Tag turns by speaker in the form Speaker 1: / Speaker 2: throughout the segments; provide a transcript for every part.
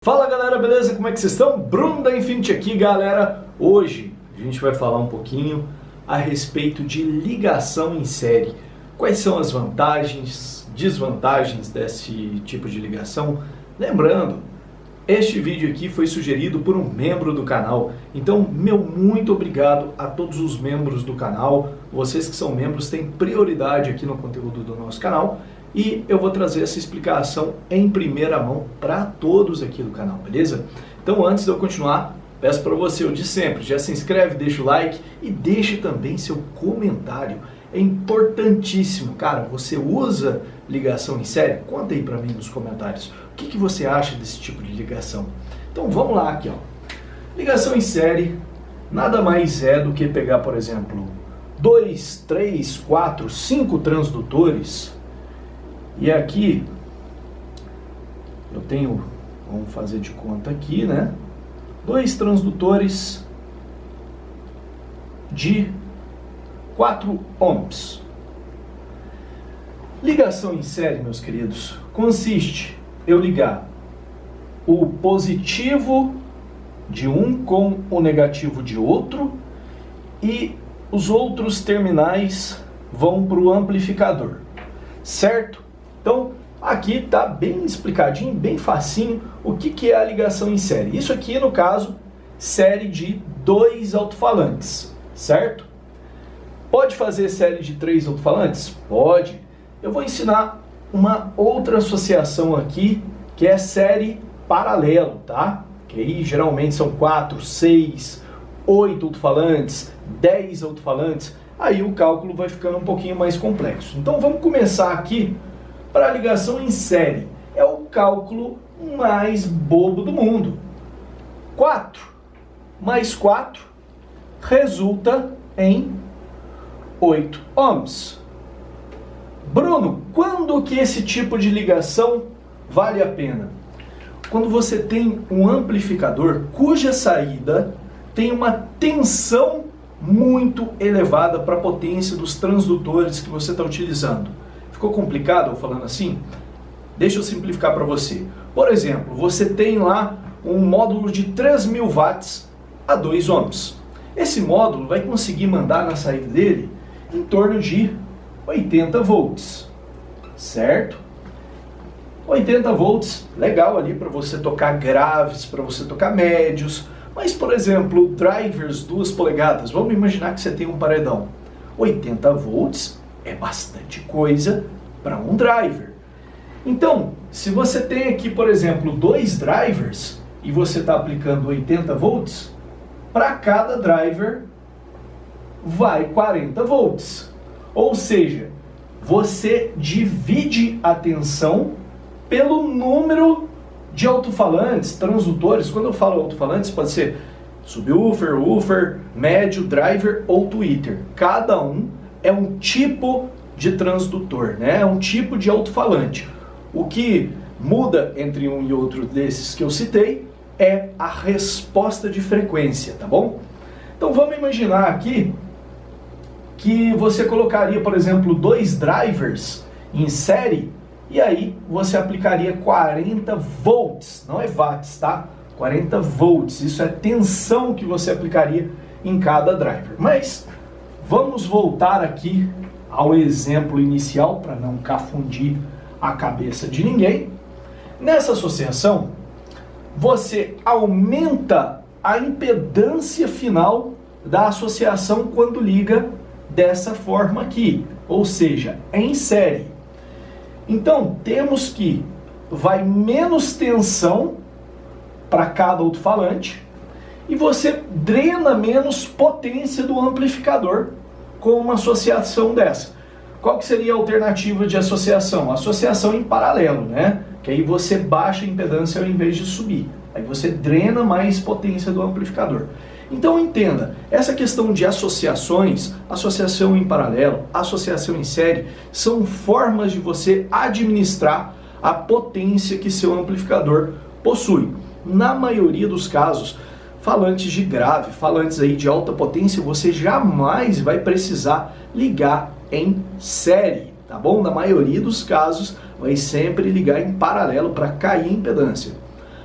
Speaker 1: Fala galera, beleza? Como é que vocês estão? Bruno da Infinity aqui, galera. Hoje a gente vai falar um pouquinho a respeito de ligação em série. Quais são as vantagens, desvantagens desse tipo de ligação? Lembrando, este vídeo aqui foi sugerido por um membro do canal. Então, meu muito obrigado a todos os membros do canal. Vocês que são membros têm prioridade aqui no conteúdo do nosso canal. E eu vou trazer essa explicação em primeira mão para todos aqui do canal, beleza? Então, antes de eu continuar, peço para você, o de sempre, já se inscreve, deixa o like e deixe também seu comentário. É importantíssimo, cara, você usa ligação em série? Conta aí para mim nos comentários. O que você acha desse tipo de ligação? Então, vamos lá aqui, ó. Ligação em série nada mais é do que pegar, por exemplo, 2, 3, 4, 5 transdutores. E aqui, eu tenho, vamos fazer de conta aqui, né? 2 transdutores de 4 ohms. Ligação em série, meus queridos, consiste em eu ligar o positivo de um com o negativo de outro e os outros terminais vão para o amplificador, certo? Então, aqui está bem explicadinho, bem facinho, o que é a ligação em série. Isso aqui, no caso, série de 2 alto-falantes, certo? Pode fazer série de 3 alto-falantes? Pode. Eu vou ensinar uma outra associação aqui, que é série paralelo, tá? Que aí geralmente são 4, 6, 8 alto-falantes, 10 alto-falantes. Aí o cálculo vai ficando um pouquinho mais complexo. Então, vamos começar aqui. Para a ligação em série, é o cálculo mais bobo do mundo. 4 mais 4 resulta em 8 ohms. Bruno, quando que esse tipo de ligação vale a pena? Quando você tem um amplificador cuja saída tem uma tensão muito elevada para a potência dos transdutores que você está utilizando. Ficou complicado eu falando assim? Deixa eu simplificar para você. Por exemplo, você tem lá um módulo de 3.000 watts a 2 ohms. Esse módulo vai conseguir mandar na saída dele em torno de 80 volts, certo? 80 volts, legal ali para você tocar graves, para você tocar médios. Mas, por exemplo, drivers 2 polegadas, vamos imaginar que você tem um paredão. 80 volts é bastante coisa para um driver. Então, se você tem aqui, por exemplo, 2 drivers e você está aplicando 80 volts, para cada driver vai 40 volts. Ou seja, você divide a tensão pelo número de alto-falantes, transdutores. Quando eu falo alto-falantes, pode ser subwoofer, woofer, médio, driver ou tweeter. Cada um é um tipo de transdutor, né? É um tipo de alto-falante. O que muda entre um e outro desses que eu citei é a resposta de frequência, tá bom? Então vamos imaginar aqui que você colocaria, por exemplo, 2 drivers em série e aí você aplicaria 40 volts, não é watts, tá? 40 volts, isso é tensão que você aplicaria em cada driver. Mas vamos voltar aqui ao exemplo inicial para não confundir a cabeça de ninguém. Nessa associação, você aumenta a impedância final da associação quando liga dessa forma aqui, ou seja, em série. Então, temos que vai menos tensão para cada alto-falante e você drena menos potência do amplificador com uma associação dessa. Qual que seria a alternativa de associação? Associação em paralelo, né? Que aí você baixa a impedância ao invés de subir. Aí você drena mais potência do amplificador. Então entenda, essa questão de associações, associação em paralelo, associação em série, são formas de você administrar a potência que seu amplificador possui. Na maioria dos casos, falantes de grave, falantes aí de alta potência, você jamais vai precisar ligar em série, tá bom? Na maioria dos casos, vai sempre ligar em paralelo para cair a impedância.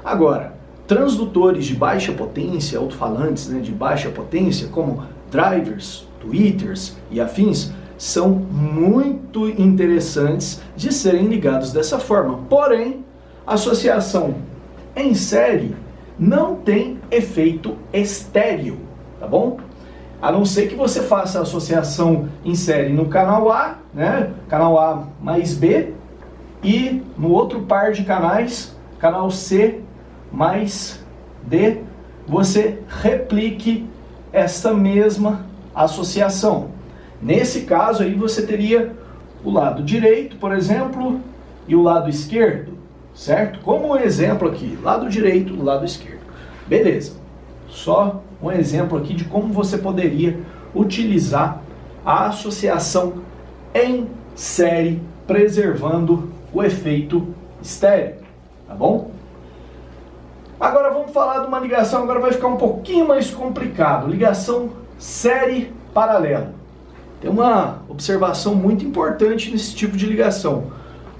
Speaker 1: Agora, transdutores de baixa potência, alto-falantes, né, de baixa potência, como drivers, tweeters e afins, são muito interessantes de serem ligados dessa forma. Porém, a associação em série não tem efeito estéreo, tá bom? A não ser que você faça a associação em série no canal A, né, canal A mais B, e no outro par de canais, canal C mais D, você replique essa mesma associação. Nesse caso aí você teria o lado direito, por exemplo, e o lado esquerdo, certo? Como um exemplo aqui, lado direito, lado esquerdo. Beleza. Só um exemplo aqui de como você poderia utilizar a associação em série, preservando o efeito estéreo, tá bom? Agora vamos falar de uma ligação, agora vai ficar um pouquinho mais complicado. Ligação série paralela. Tem uma observação muito importante nesse tipo de ligação.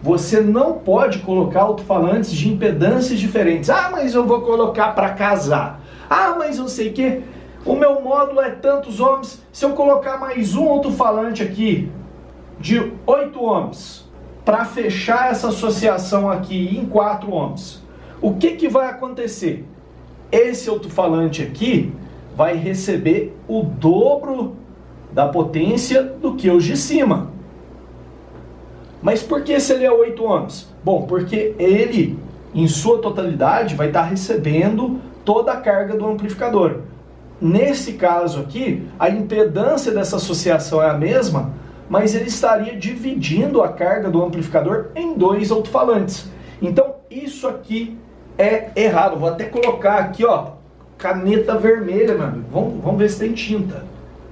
Speaker 1: Você não pode colocar alto-falantes de impedâncias diferentes. Ah, mas eu vou colocar para casar. Ah, mas eu sei que o meu módulo é tantos ohms. Se eu colocar mais um alto-falante aqui de 8 ohms para fechar essa associação aqui em 4 ohms, o que vai acontecer? Esse alto-falante aqui vai receber o dobro da potência do que os de cima. Mas por que se ele é 8 ohms? Bom, porque ele, em sua totalidade, vai estar recebendo toda a carga do amplificador. Nesse caso aqui, a impedância dessa associação é a mesma, mas ele estaria dividindo a carga do amplificador em 2 alto-falantes. Então, isso aqui é errado. Vou até colocar aqui, ó, caneta vermelha, meu amigo. Vamos ver se tem tinta.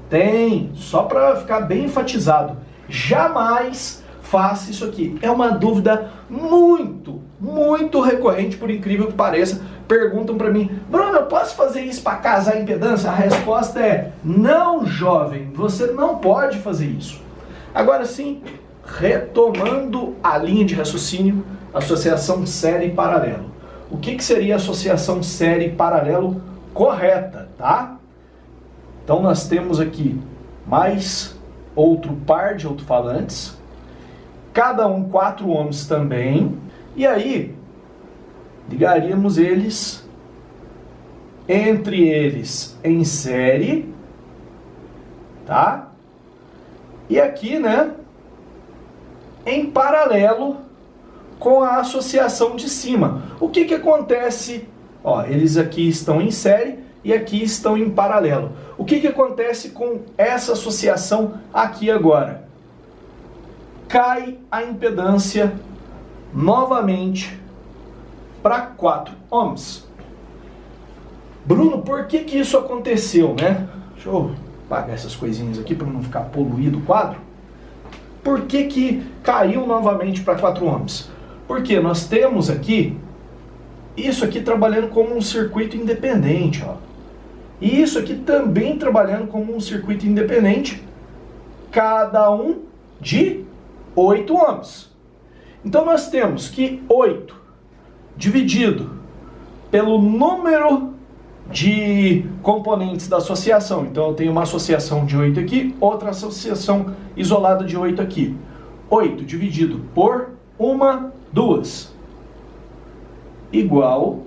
Speaker 1: Tem, só para ficar bem enfatizado. Jamais faça isso aqui. É uma dúvida muito recorrente, por incrível que pareça. Perguntam para mim, Bruno, eu posso fazer isso para casar a impedância? A resposta é, não, jovem, você não pode fazer isso. Agora sim, retomando a linha de raciocínio, associação série e paralelo. O que seria a associação série e paralelo correta, tá? Então nós temos aqui mais outro par de alto-falantes, cada um 4 ohms também, e aí ligaríamos eles, entre eles em série, tá? E aqui, né, em paralelo com a associação de cima. O que acontece? Ó, eles aqui estão em série e aqui estão em paralelo. O que acontece com essa associação aqui agora? Cai a impedância novamente para 4 ohms. Bruno, por que isso aconteceu, né? Deixa eu apagar essas coisinhas aqui para não ficar poluído o quadro. Por que caiu novamente para 4 ohms? Porque nós temos aqui isso aqui trabalhando como um circuito independente, ó. E isso aqui também trabalhando como um circuito independente, cada um de 8 ohms. Então nós temos que 8 dividido pelo número de componentes da associação. Então eu tenho uma associação de 8 aqui, outra associação isolada de 8 aqui. 8 dividido por 1, 2, igual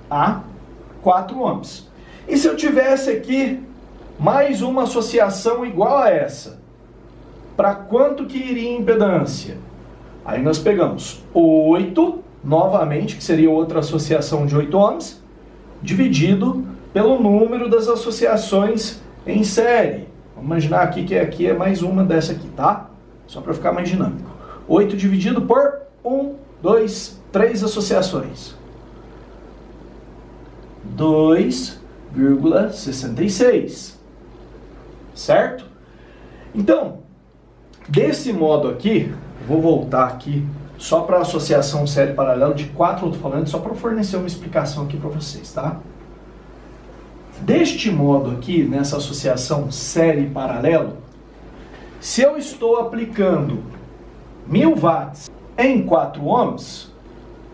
Speaker 1: a 4 ohms. E se eu tivesse aqui mais uma associação igual a essa, para quanto que iria a impedância? Aí nós pegamos 8, novamente, que seria outra associação de 8 ohms, dividido pelo número das associações em série. Vamos imaginar aqui que aqui é mais uma dessa aqui, tá? Só para ficar mais dinâmico. 8 dividido por 1, 2, 3 associações. 2,66. Certo? Então, desse modo aqui, vou voltar aqui só para a associação série paralela de 4 alto-falantes, só para fornecer uma explicação aqui para vocês, tá? Deste modo aqui, nessa associação série paralelo, se eu estou aplicando 1000 watts em 4 ohms,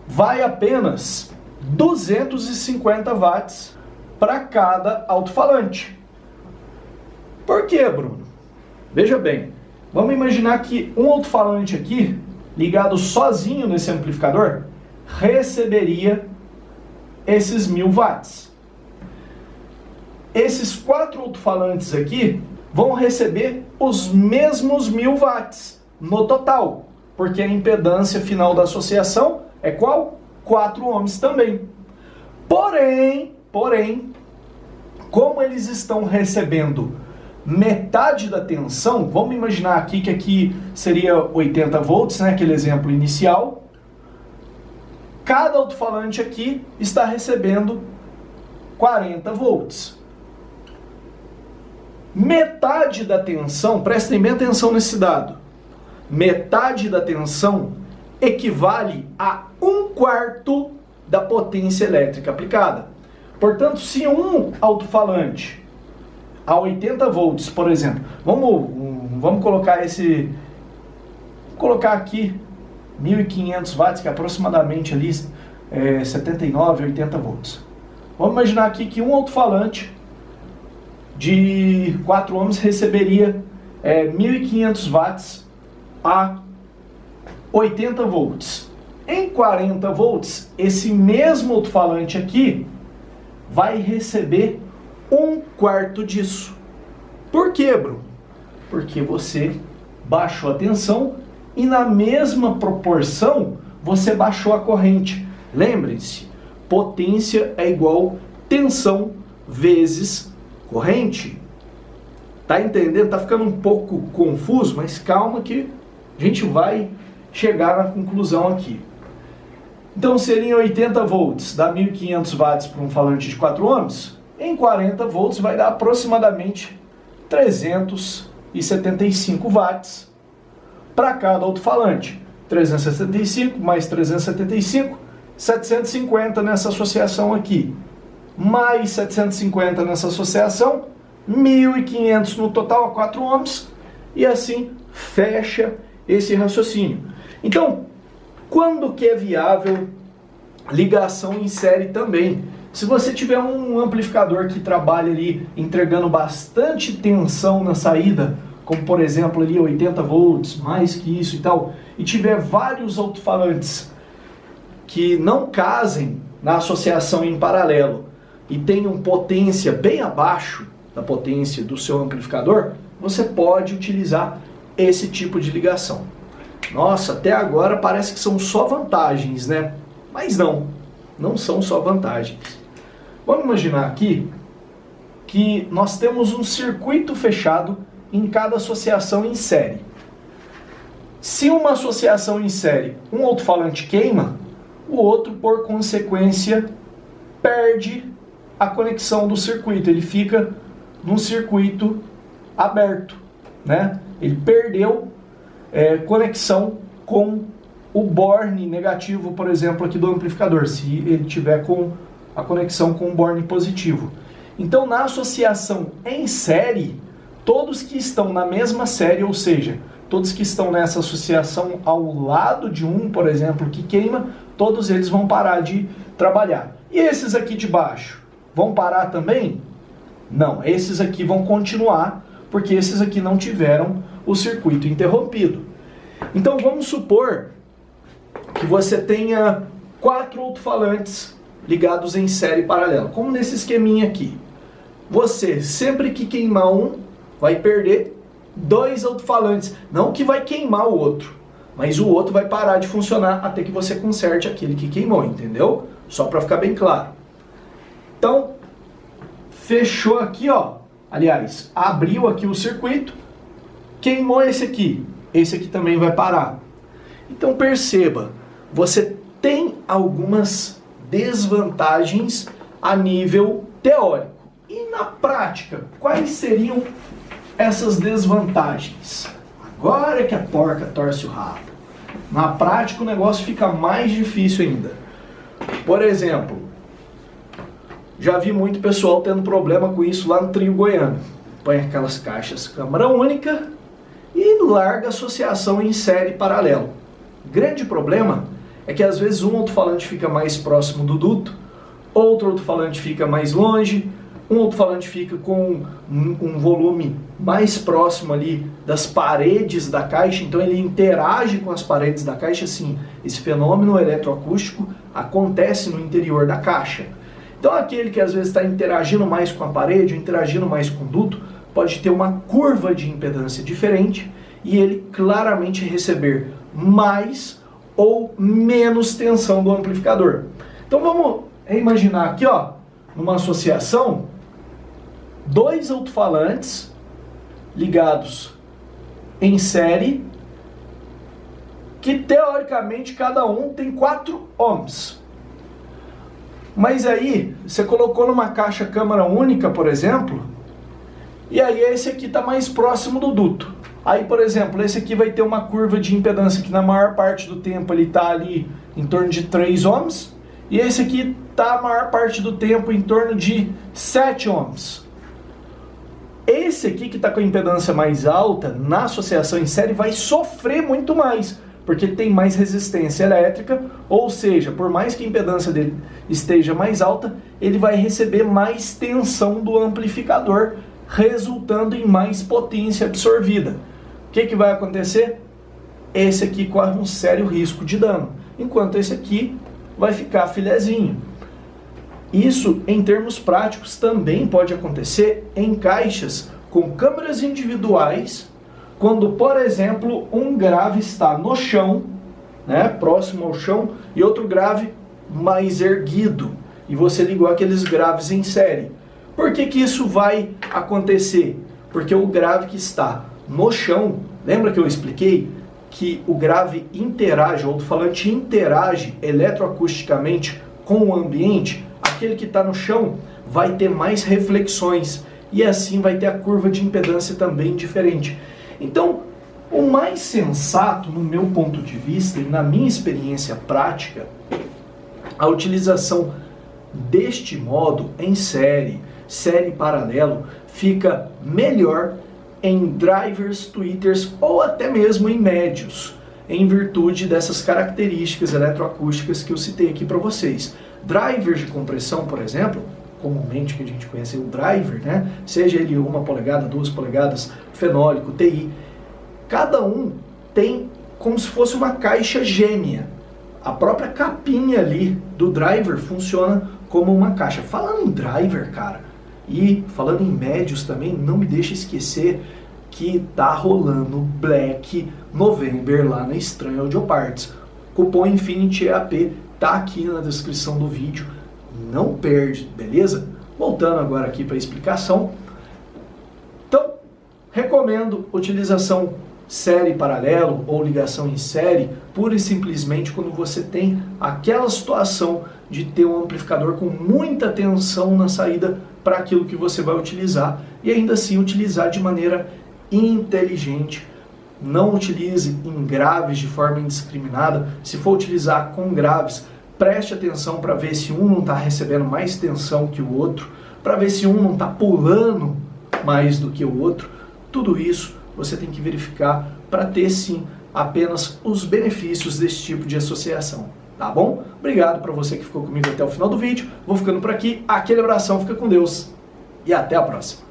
Speaker 1: vai apenas 250 watts para cada alto-falante. Por quê, Bruno? Veja bem, vamos imaginar que um alto-falante aqui, ligado sozinho nesse amplificador, receberia esses 1000 watts. Esses 4 alto-falantes aqui vão receber os mesmos 1000 watts no total, porque a impedância final da associação é qual? 4 ohms também. Porém, como eles estão recebendo metade da tensão, vamos imaginar aqui que aqui seria 80 volts, né, aquele exemplo inicial. Cada alto-falante aqui está recebendo 40 volts. Metade da tensão, prestem bem atenção nesse dado, metade da tensão equivale a 1/4 da potência elétrica aplicada. Portanto, se um alto-falante a 80 volts, por exemplo, vamos colocar aqui 1.500 watts, que é aproximadamente ali 79, 80 volts. Vamos imaginar aqui que um alto-falante de 4 ohms receberia 1.500 watts a 80 volts. Em 40 volts, esse mesmo alto-falante aqui vai receber 1/4 disso. Por quê, Bruno? Porque você baixou a tensão e na mesma proporção você baixou a corrente. Lembrem-se, potência é igual tensão vezes corrente. Tá entendendo? Tá ficando um pouco confuso, mas calma que a gente vai chegar na conclusão aqui. Então seriam 80 volts, dá 1.500 watts para um falante de 4 ohms. Em 40 volts vai dar aproximadamente 375 watts para cada alto-falante. 375 mais 375, 750 nessa associação aqui. Mais 750 nessa associação, 1.500 no total a 4 ohms, e assim fecha esse raciocínio. Então, quando que é viável ligação em série também? Se você tiver um amplificador que trabalha ali entregando bastante tensão na saída, como por exemplo ali 80 volts, mais que isso e tal, e tiver vários alto-falantes que não casem na associação em paralelo e tenham potência bem abaixo da potência do seu amplificador, você pode utilizar esse tipo de ligação. Nossa, até agora parece que são só vantagens, né? Mas não são só vantagens. Vamos imaginar aqui que nós temos um circuito fechado em cada associação em série. Se uma associação em série, um alto-falante queima, o outro, por consequência, perde a conexão do circuito. Ele fica num circuito aberto, né? Ele perdeu conexão com o borne negativo, por exemplo, aqui do amplificador, se ele tiver com a conexão com o borne positivo. Então, na associação em série, todos que estão na mesma série, ou seja, todos que estão nessa associação ao lado de um, por exemplo, que queima, todos eles vão parar de trabalhar. E esses aqui de baixo, vão parar também? Não, esses aqui vão continuar, porque esses aqui não tiveram o circuito interrompido. Então, vamos supor que você tenha 4 alto-falantes ligados em série paralela, como nesse esqueminha aqui. Você, sempre que queimar um, vai perder 2 alto-falantes. Não que vai queimar o outro, mas o outro vai parar de funcionar até que você conserte aquele que queimou, entendeu? Só para ficar bem claro. Então, fechou aqui, ó. Aliás, abriu aqui o circuito, queimou esse aqui também vai parar. Então perceba, você tem algumas desvantagens a nível teórico. E na prática, quais seriam essas desvantagens? Agora é que a porca torce o rabo. Na prática o negócio fica mais difícil ainda. Por exemplo, já vi muito pessoal tendo problema com isso lá no trio goiano. Põe aquelas caixas câmara única e larga associação em série paralelo. Grande problema é que às vezes um alto-falante fica mais próximo do duto, outro alto-falante fica mais longe, um alto-falante fica com um volume mais próximo ali das paredes da caixa, então ele interage com as paredes da caixa, sim. Esse fenômeno eletroacústico acontece no interior da caixa. Então aquele que às vezes está interagindo mais com a parede, interagindo mais com o duto, pode ter uma curva de impedância diferente e ele claramente receber mais ou menos tensão do amplificador. Então vamos imaginar aqui, ó, numa associação, dois alto-falantes ligados em série, que teoricamente cada um tem 4 ohms. Mas aí, você colocou numa caixa câmara única, por exemplo, e aí esse aqui está mais próximo do duto. Aí, por exemplo, esse aqui vai ter uma curva de impedância que na maior parte do tempo ele está ali em torno de 3 ohms, e esse aqui está a maior parte do tempo em torno de 7 ohms. Esse aqui que está com a impedância mais alta, na associação em série, vai sofrer muito mais, porque tem mais resistência elétrica, ou seja, por mais que a impedância dele esteja mais alta, ele vai receber mais tensão do amplificador, resultando em mais potência absorvida. O que vai acontecer? Esse aqui corre um sério risco de dano, enquanto esse aqui vai ficar filezinho. Isso, em termos práticos, também pode acontecer em caixas com câmeras individuais, quando, por exemplo, um grave está no chão, né, próximo ao chão, e outro grave mais erguido, e você ligou aqueles graves em série. Por que isso vai acontecer? Porque o grave que está no chão, lembra que eu expliquei que o grave interage, o alto-falante interage eletroacusticamente com o ambiente? Aquele que está no chão vai ter mais reflexões, e assim vai ter a curva de impedância também diferente. Então, o mais sensato, no meu ponto de vista e na minha experiência prática, a utilização deste modo em série paralelo, fica melhor em drivers, tweeters ou até mesmo em médios, em virtude dessas características eletroacústicas que eu citei aqui para vocês. Drivers de compressão, por exemplo, comumente que a gente conhece o driver, né? Seja ele 1 polegada, 2 polegadas, fenólico, TI, cada um tem como se fosse uma caixa gêmea. A própria capinha ali do driver funciona como uma caixa. Falando em driver, cara, e falando em médios também, não me deixa esquecer que tá rolando Black November lá na Estranho Audio Parts. Cupom Infinity EAP tá aqui na descrição do vídeo. Não perde, beleza? Voltando agora aqui para a explicação. Então, recomendo utilização série paralelo ou ligação em série, pura e simplesmente quando você tem aquela situação de ter um amplificador com muita tensão na saída para aquilo que você vai utilizar, e ainda assim utilizar de maneira inteligente. Não utilize em graves de forma indiscriminada. Se for utilizar com graves, preste atenção para ver se um não está recebendo mais tensão que o outro, para ver se um não está pulando mais do que o outro. Tudo isso você tem que verificar para ter sim apenas os benefícios desse tipo de associação. Tá bom? Obrigado para você que ficou comigo até o final do vídeo. Vou ficando por aqui. Aquele abração, fica com Deus e até a próxima.